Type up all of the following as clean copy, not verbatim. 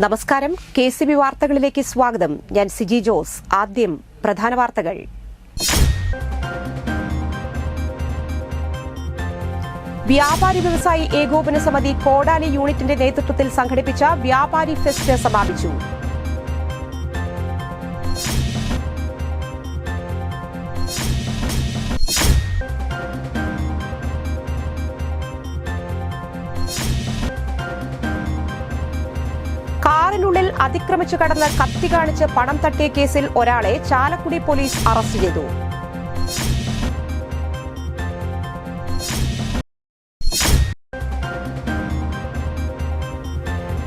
നമസ്കാരം. KCB വാർത്തകളിലേക്ക് സ്വാഗതം. ഞാൻ സിജി ജോസ്. ആദ്യം പ്രധാന വാർത്തകൾ. വ്യാപാരി വ്യവസായി ഏകോപന സമിതി കോടാലി യൂണിറ്റിന്റെ നേതൃത്വത്തിൽ സംഘടിപ്പിച്ച വ്യാപാരി ഫെസ്റ്റ് സമാപിച്ചു. കാറിനുള്ളിൽ അതിക്രമിച്ചു കടന്ന് കത്തി കാണിച്ച് പണം തട്ടിയ കേസിൽ ഒരാളെ ചാലക്കുടി പോലീസ് അറസ്റ്റ് ചെയ്തു.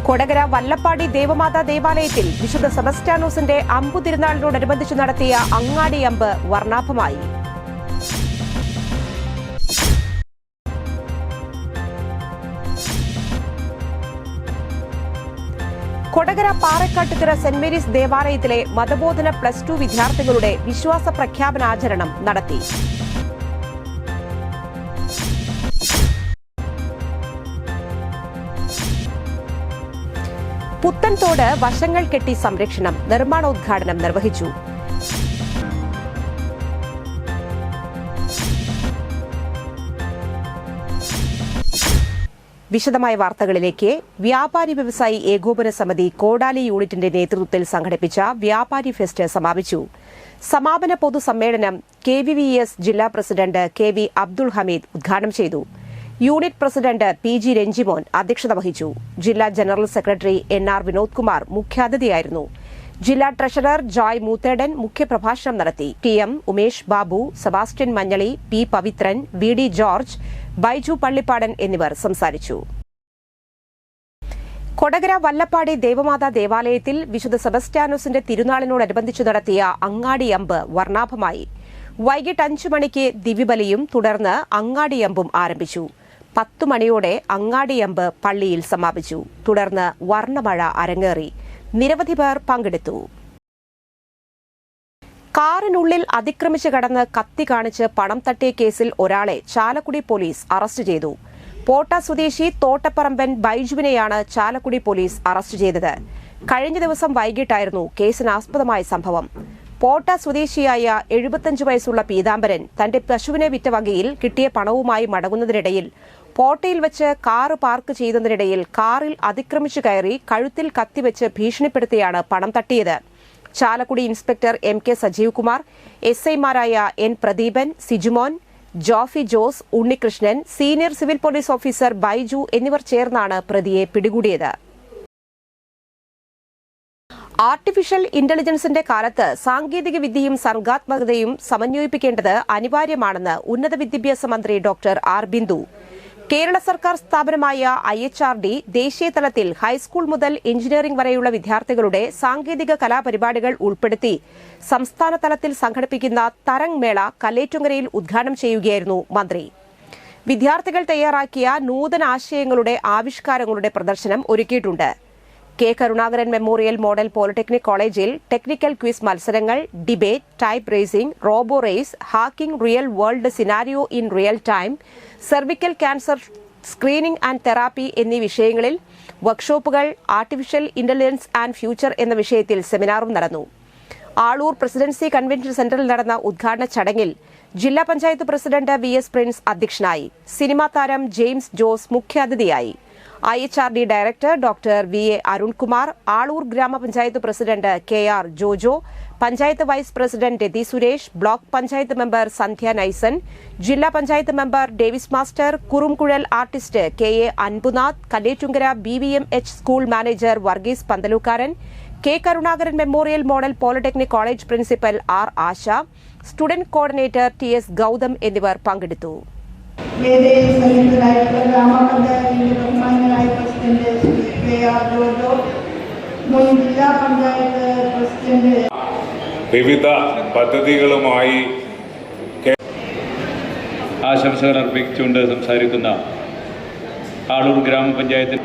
കൊടകര വല്ലപ്പാടി ദേവമാതാ ദേവാലയത്തിൽ വിശുദ്ധ സെബസ്റ്റ്യാനോസിന്റെ അമ്പു തിരുനാളിനോടനുബന്ധിച്ച് നടത്തിയ അങ്ങാടി അമ്പ് വർണ്ണാഭമായി. കൊടകര പാറക്കാട്ടുകര സെന്റ് മേരീസ് ദേവാലയത്തിലെ മതബോധന +2 വിദ്യാർത്ഥികളുടെ വിശ്വാസ പ്രഖ്യാപനാചരണം നടത്തി. പുത്തൻതോട് വശങ്ങൾ കെട്ടി സംരക്ഷണം നിർമ്മാണോദ്ഘാടനം നിർവഹിച്ചു. വിശദമായ വാർത്തകളിലേക്ക്. വ്യാപാരി വ്യവസായി ഏകോപന സമിതി കോടാലി യൂണിറ്റിന്റെ നേതൃത്വത്തിൽ സംഘടിപ്പിച്ച വ്യാപാരി ഫെസ്റ്റ് സമാപിച്ചു. സമാപന പൊതുസമ്മേളനം KVVS ജില്ലാ പ്രസിഡന്റ് KV അബ്ദുൾ ഹമീദ് ഉദ്ഘാടനം ചെയ്തു. യൂണിറ്റ് പ്രസിഡന്റ് PG രഞ്ജിമോൻ അധ്യക്ഷത വഹിച്ചു. ജില്ലാ general secretary NR Vinod Kumar മുഖ്യാതിഥിയായിരുന്നു. ജില്ലാ ട്രഷറർ ജോയ് മൂത്തേടൻ മുഖ്യപ്രഭാഷണം നടത്തി. TM Umesh Babu, Sebastian Manjali, P Pavithran, VD George, Baiju Pallippadan എന്നിവർ സംസാരിച്ചു. കൊടകര വല്ലപ്പാടി ദേവമാതാ ദേവാലയത്തിൽ വിശുദ്ധ സെബസ്റ്റ്യാനോസിന്റെ തിരുനാളിനോടനുബന്ധിച്ച് നടത്തിയ അങ്ങാടി അമ്പ് വർണ്ണാഭമായി. വൈകിട്ട് 5 മണിക്ക് ദിവ്യബലിയും തുടർന്ന് അങ്ങാടിയമ്പും ആരംഭിച്ചു. 10 മണിയോടെ അങ്ങാടിയമ്പ് പള്ളിയിൽ സമാപിച്ചു. തുടർന്ന് വർണ്ണമഴ അരങ്ങേറി. നിരവധി പേർ പങ്കെടുത്തു. കാറിനുള്ളിൽ അതിക്രമിച്ച് കടന്ന് കത്തി കാണിച്ച് പണം തട്ടിയ കേസിൽ ഒരാളെ ചാലക്കുടി പോലീസ് അറസ്റ്റ് ചെയ്തു. പോട്ട സ്വദേശി തോട്ടപ്പറമ്പൻ ബൈജുവിനെയാണ് ചാലക്കുടി പോലീസ് അറസ്റ്റ് ചെയ്തത്. കഴിഞ്ഞ ദിവസം വൈകിട്ടായിരുന്നു കേസിനാസ്പദമായ സംഭവം. പോട്ട സ്വദേശിയായ 75 വയസ്സുള്ള പീതാംബരൻ തന്റെ പശുവിനെ വിറ്റ വകയിൽ കിട്ടിയ പണവുമായി മടങ്ങുന്നതിനിടയിൽ പോട്ടയിൽ വെച്ച് കാറ് പാർക്ക് ചെയ്യുന്നതിനിടയിൽ കാറിൽ അതിക്രമിച്ചു കയറി കഴുത്തിൽ കത്തിവെച്ച് ഭീഷണിപ്പെടുത്തിയാണ് പണം തട്ടിയത്. ചാലക്കുടി ഇൻസ്പെക്ടർ MK സജീവ് കുമാർ, SIമാരായ N Pradeepan, Sijumon, Jofy Jose, Unnikrishnan, senior civil police officer Baiju എന്നിവർ ചേർന്നാണ് പ്രതിയെ പിടികൂടിയത്. ആർട്ടിഫിഷ്യൽ ഇന്റലിജൻസിന്റെ കാലത്ത് സാങ്കേതിക വിദ്യയും സർഗാത്മകതയും സമന്വയിപ്പിക്കേണ്ടത് അനിവാര്യമാണെന്ന് ഉന്നത വിദ്യാഭ്യാസ മന്ത്രി ഡോക്ടർ R ബിന്ദു. കേരള സർക്കാർ സ്ഥാപനമായ IHRD ദേശീയ തലത്തിൽ ഹൈസ്കൂൾ മുതൽ എഞ്ചിനീയറിംഗ് വരെയുള്ള വിദ്യാർത്ഥികളുടെ സാങ്കേതിക കലാപരിപാടികൾ ഉൾപ്പെടുത്തി സംസ്ഥാന തലത്തിൽ സംഘടിപ്പിക്കുന്ന തരംഗ് മേള കല്ലേറ്റുങ്കരയിൽ ഉദ്ഘാടനം ചെയ്യുകയായിരുന്നു മന്ത്രി. വിദ്യാർത്ഥികൾ തയ്യാറാക്കിയ നൂതന ആശയങ്ങളുടെ ആവിഷ്കാരങ്ങളുടെ പ്രദർശനം ഒരുക്കിയിട്ടുണ്ട്. K Karunakaran memorial model polytechnic കോളേജിൽ ടെക്നിക്കൽ ക്വിസ് മത്സരങ്ങൾ, debate, type racing, robo race, hacking, real world scenario in real time, cervical cancer screening and therapy എന്നീ വിഷയങ്ങളിൽ വർക്ക്ഷോപ്പുകൾ, ആർട്ടിഫിഷ്യൽ ഇന്റലിജൻസ് ആൻഡ് ഫ്യൂച്ചർ എന്ന വിഷയത്തിൽ സെമിനാറും നടന്നു. ആളൂർ പ്രസിഡൻസി കൺവെൻഷൻ സെന്ററിൽ നടന്ന ഉദ്ഘാടന ചടങ്ങിൽ ജില്ലാ പഞ്ചായത്ത് പ്രസിഡന്റ് VS പ്രിൻസ് അധ്യക്ഷനായി. സിനിമാ താരം ജെയിംസ് ജോസ് മുഖ്യാതിഥിയായി. IHRD director doctor VA Arunkumar, Aloor ഗ്രാമപഞ്ചായത്ത് president KR Jojo, panchayat vice president Rathi Suresh, block panchayat member Sandhya Naisan, ജില്ലാ panchayat member Davis master, Kurumkuzhal artist KA Anpunath, Kallettumkara BVMH school manager Varghese Panthalookkaran, K Karunakaran memorial model polytechnic college principal R Asha, student coordinator TS Gautham എന്നിവർ പങ്കെടുത്തു. ഗ്രാമപഞ്ചായത്തിന്റെ ബഹുമാന്യനായ president KR Jojo, മുൻ ജില്ലാ panchayat president, വിവിധ പദ്ധതികളുമായി ആശംസകൾ അർപ്പിച്ചുകൊണ്ട് സംസാരിക്കുന്ന ആളൂർ ഗ്രാമപഞ്ചായത്ത്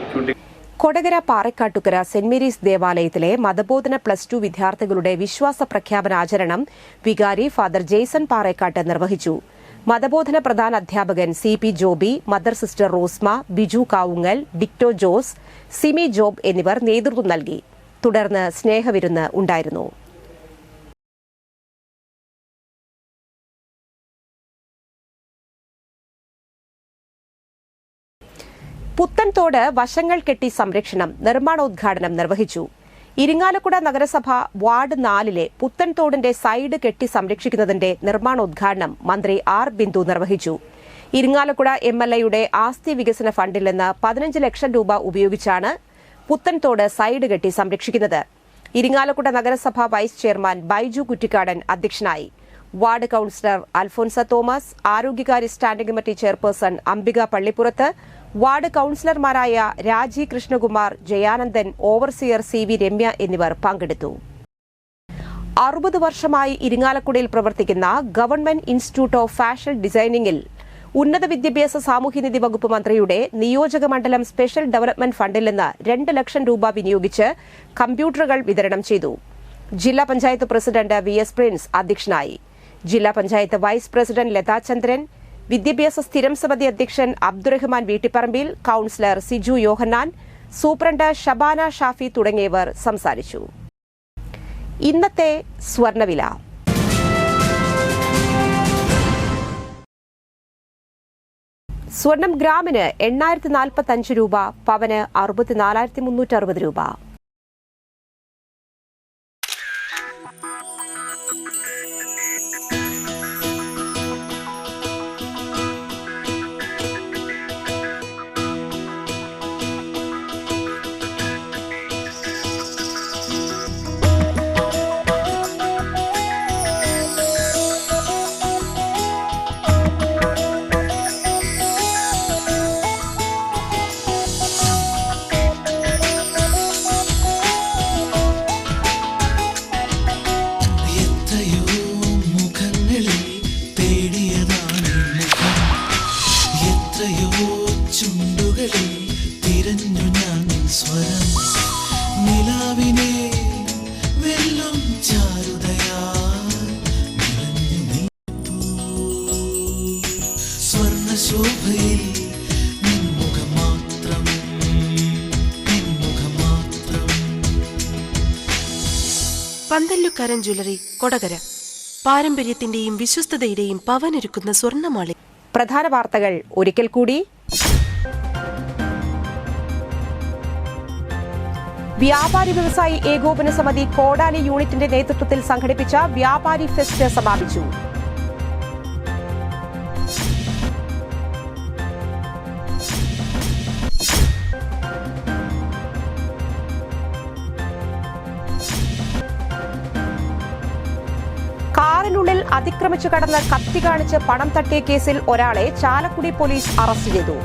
കൊടകര പാറക്കാട്ടുകര സെന്റ് മേരീസ് ദേവാലയത്തിലെ മതബോധന +2 വിദ്യാർത്ഥികളുടെ വിശ്വാസ പ്രഖ്യാപനാചരണം വികാരി ഫാദർ ജെയ്സൺ പാറേക്കാട്ട് നിർവഹിച്ചു. മതബോധന പ്രധാന അധ്യാപകൻ CP Joby, mother sister Rosma, Biju Kavungal, Dicto Jose, Simi Job എന്നിവർ നേതൃത്വം നൽകി. തുടർന്ന് സ്നേഹവിരുന്ന് ഉണ്ടായിരുന്നു. പുത്തൻതോട് വശങ്ങൾ കെട്ടി സംരക്ഷണം നിർമ്മാണോദ്ഘാടനം നിർവഹിച്ചു. ഇരിങ്ങാലക്കുട നഗരസഭ വാർഡ് 4-ലെ പുത്തൻതോടിന്റെ സൈഡ് കെട്ടി സംരക്ഷിക്കുന്നതിന്റെ നിർമ്മാണോദ്ഘാടനം മന്ത്രി ആർ ബിന്ദു നിർവഹിച്ചു. ഇരിങ്ങാലക്കുട MLAയുടെ ആസ്തി വികസന ഫണ്ടിൽ നിന്ന് 15 ലക്ഷം രൂപ ഉപയോഗിച്ചാണ് പുത്തൻതോട് സൈഡ് കെട്ടി സംരക്ഷിക്കുന്നത്. ഇരിങ്ങാലക്കുട നഗരസഭ വൈസ് ചെയർമാൻ ബൈജു കുറ്റിക്കാടൻ അധ്യക്ഷനായി. വാർഡ് കൌൺസിലർ അൽഫോൻസ തോമസ്, ആരോഗ്യകാര്യ standing committee chairperson Ambika Pallippurath, ward കൌൺസിലർമാരായ രാജി കൃഷ്ണകുമാർ, ജയാനന്ദൻ, ഓവർസിയർ CV രമ്യ എന്നിവർ പങ്കെടുത്തു. 60 വർഷമായി ഇരിങ്ങാലക്കുടയിൽ പ്രവർത്തിക്കുന്ന ഗവൺമെന്റ് ഇൻസ്റ്റിറ്റ്യൂട്ട് ഓഫ് ഫാഷൻ ഡിസൈനിംഗിൽ ഉന്നത വിദ്യാഭ്യാസ സാമൂഹ്യനീതി വകുപ്പ് മന്ത്രിയുടെ നിയോജക മണ്ഡലം സ്പെഷ്യൽ ഡെവലപ്മെന്റ് ഫണ്ടിൽ നിന്ന് 2 ലക്ഷം രൂപ വിനിയോഗിച്ച് കമ്പ്യൂട്ടറുകൾ വിതരണം ചെയ്തു. ജില്ലാ പഞ്ചായത്ത് പ്രസിഡന്റ് VS പ്രിൻസ് അധ്യക്ഷനായി. ജില്ലാ പഞ്ചായത്ത് വൈസ് പ്രസിഡന്റ് ലതാചന്ദ്രൻ, വിദ്യാഭ്യാസ സ്ഥിരം സമിതി അധ്യക്ഷൻ അബ്ദുറഹ്മാൻ വീട്ടിപ്പറമ്പിൽ, കൌൺസിലർ സിജു യോഹന്നാൻ, സൂപ്രണ്ട് ഷബാന ഷാഫി തുടങ്ങിയവർ സംസാരിച്ചു. ഇന്നത്തെ സ്വർണ്ണവില. സ്വർണം ഗ്രാമിന് 8,045 രൂപ, പവന് 64,360 രൂപ. പന്തല്ലുക്കാരൻ ജ്വല്ലറി, കൊടകര. പാരമ്പര്യത്തിന്റെയും വിശ്വസ്തതയുടെയും പവനൊരുക്കുന്ന സ്വർണ്ണമാളി. പ്രധാന വാർത്തകൾ ഒരിക്കൽ കൂടി. വ്യാപാരി വ്യവസായി ഏകോപന സമിതി കോടാലി യൂണിറ്റിന്റെ നേതൃത്വത്തിൽ സംഘടിപ്പിച്ച വ്യാപാരി ഫെസ്റ്റ് സമാപിച്ചു. കാറിനുള്ളിൽ അതിക്രമിച്ചു കടന്ന് കത്തി കാണിച്ച് പണം തട്ടിയ കേസിൽ ഒരാളെ ചാലക്കുടി പോലീസ് അറസ്റ്റ് ചെയ്തു.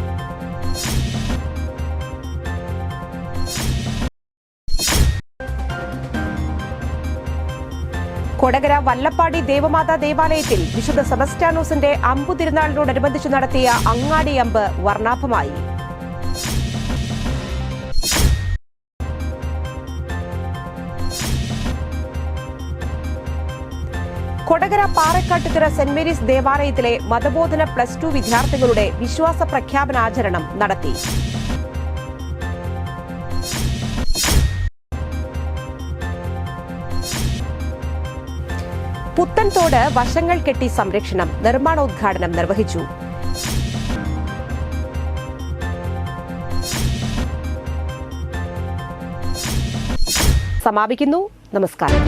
കൊടകര വല്ലപ്പാടി ദേവമാതാ ദേവാലയത്തിൽ വിശുദ്ധ സെബസ്റ്റ്യാനോസിന്റെ അമ്പു തിരുനാളിനോടനുബന്ധിച്ച് നടത്തിയ അങ്ങാടി അമ്പ് വർണ്ണാഭമായി. കൊടകര പാറക്കാട്ടുകര സെന്റ് മേരീസ് ദേവാലയത്തിലെ മതബോധന +2 വിദ്യാർത്ഥികളുടെ വിശ്വാസ പ്രഖ്യാപനാചരണം നടത്തി. പുത്തൻതോട് വശങ്ങൾ കെട്ടി സംരക്ഷണം നിർമ്മാണോദ്ഘാടനം നിർവഹിച്ചു. സമാപിക്കുന്നു. നമസ്കാരം.